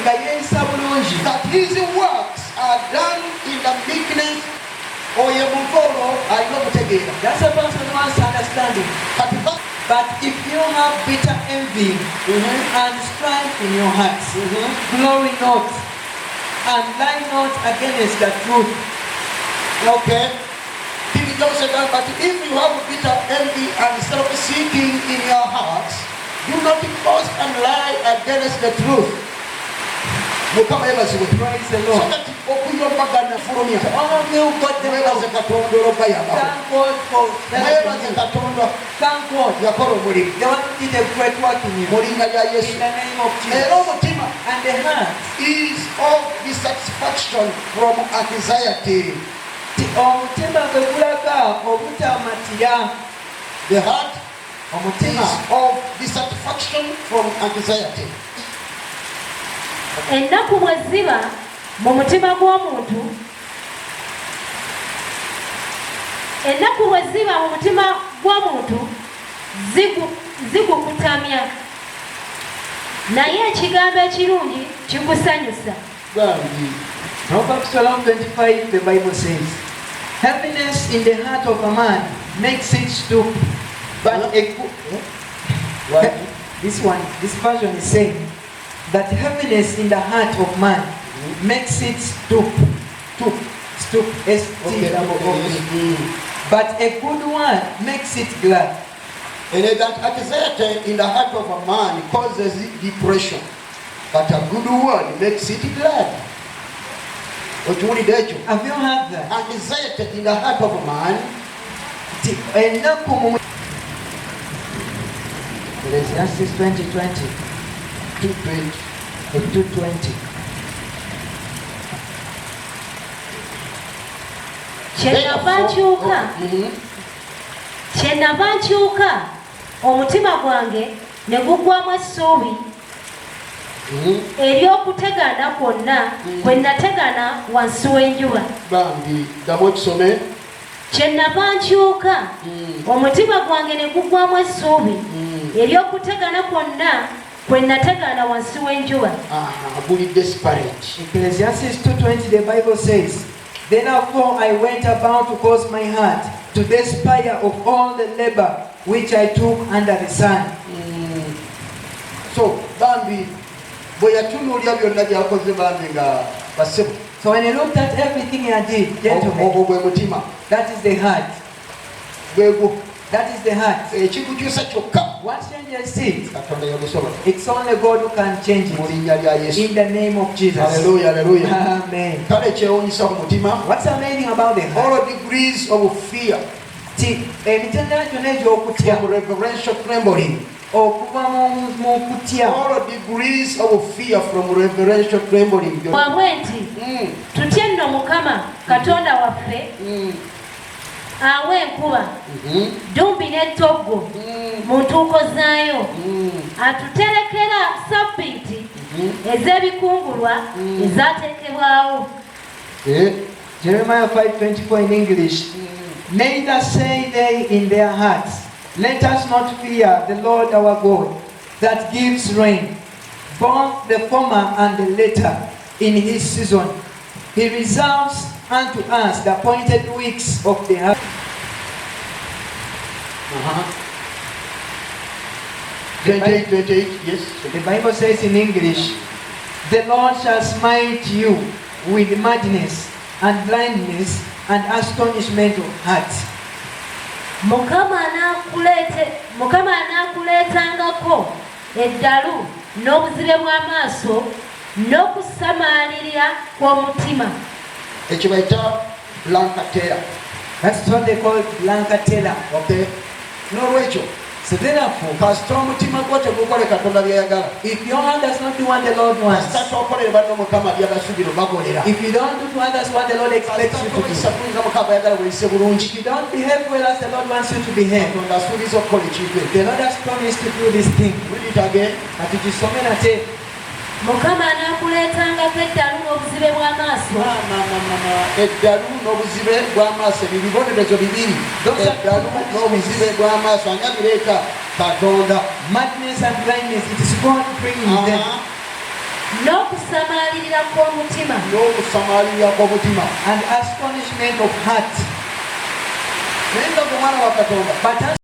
that his works are done in the meekness. That's a person who wants understanding. But if you have bitter envy and strife in your hearts, glory not and lie not against the truth. Okay. But if you have bitter envy and self-seeking in your hearts, do not boast and lie against the truth. Praise the Lord. All of you got the thank God. The one who did a great work in you. In the name of Jesus. And the heart is of dissatisfaction from anxiety. The heart is of dissatisfaction from anxiety. Ennaku bweziba mu mutima gw'omuntu, ennaku bweziba mu mutima gw'omuntu zigukutamya, naye ekigambo ekirungi kigusanyusa. Proverbs 12:25, the Bible says, happiness in the heart of a man makes it stoop, but this version is saying that happiness in the heart of man makes it stoop, but a good one makes it glad. And that anxiety in the heart of a man causes depression, but a good one makes it glad. Have you heard that? Anxiety in the heart of a man. Genesis 20:20. 2:20. Kyenava nkyuka omutima gwange ne guggwamu essuubi ery'okutegana kwonna kwe nategana wansi w'enjuba. Kyenava nkyuka omutima gwange ne guggwamu essuubi ery'okutegana kwonna kwe nategana wansi w'enjuba. Ecclesiastes 2:20, the Bible says, therefore I went about to cause my heart to despair of all the labor which I took under the sun. So, Bambi, so when you looked at everything I did, gentlemen, that is the heart. That is the heart. What changes it? It's only God who can change it. In the name of Jesus. Hallelujah, hallelujah. Amen. What's amazing about the heart? All degrees of fear. From reverential trembling. All degrees of fear from reverential trembling. Tutye nno Mukama Katonda waffe awe enkuba dumbi n'ettoggo mu ntuuko zaayo, atuterekera sabbiiti ez'ebikungulwa ezateekebwawo. Jeremiah 5:24 in English. Neither say they in their hearts, let us not fear the Lord our God that gives rain, both the former and the latter in his season. He reserves unto us the appointed weeks of the earth. 28, yes. The Bible says in English, the Lord shall smite you with madness and blindness and astonishment of heart. Mukama anaakuleetangako eddalu n'obuzibe bw'amaaso n'okusamaalirira kw'omutima. That's what they call Lankatela. Okay. No, Rachel. So therefore, if your heart does not do what the Lord wants, if you don't do to others what the Lord expects you to do, if you don't behave well as the Lord wants you to behave, the Lord has promised to do this thing. Read it again. Mukama anaakuleetangako eddalu n'obuzibe bw'amaaso. Eddalu n'obuzibe bw'amaaso ebibonerezo bibiri. Eddalu n'obuzibe bw'amaaso ani abireeta? Katonda. Madness and blindness, it is God bringing them. n'okusamalirira kw'omutima n'okusamalirira kw'omutima and astonishment of heart. naye nga gwe mwana wa katonda But as